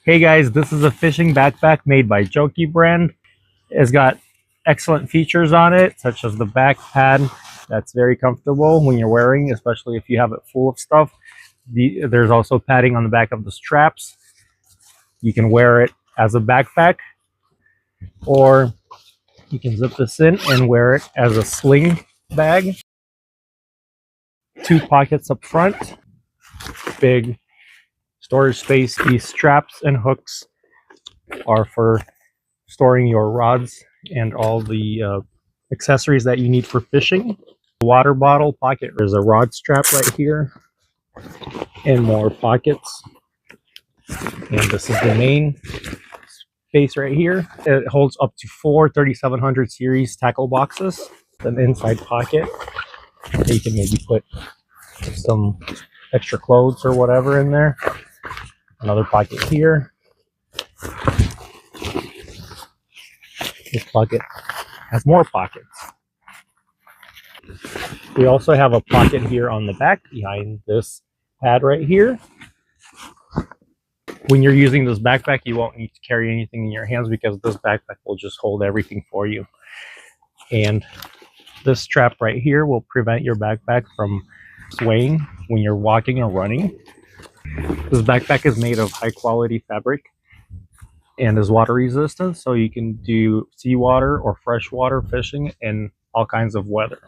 Hey guys, this is a fishing backpack made by JUEACHY brand. It's got excellent features on it, such as the back pad that's very comfortable when you're wearing, especially if you have it full of stuff. There's also padding on the back of the straps. You can wear it as a backpack, or you can zip this in and wear it as a sling bag. 2 pockets up front, big storage space. These straps and hooks are for storing your rods and all the accessories that you need for fishing. The water bottle pocket, there's a rod strap right here and more pockets. And this is the main space right here. It holds up to 4 3700 series tackle boxes. An inside pocket. You can maybe put some extra clothes or whatever in there. Another pocket here. This pocket has more pockets. We also have a pocket here on the back behind this pad right here. When you're using this backpack, you won't need to carry anything in your hands because this backpack will just hold everything for you. And this strap right here will prevent your backpack from swaying when you're walking or running. This backpack is made of high quality fabric and is water resistant, so you can do seawater or freshwater fishing in all kinds of weather.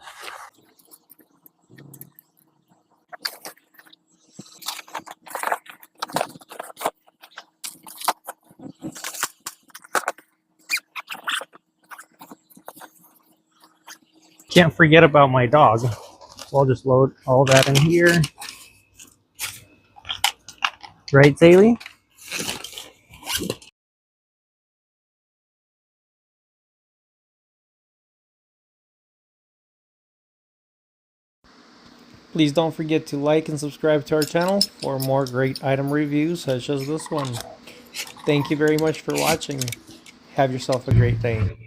Can't forget about my dog. So I'll just load all that in here. Right, Zaylee? Please don't forget to like and subscribe to our channel for more great item reviews such as this one. Thank you very much for watching. Have yourself a great day.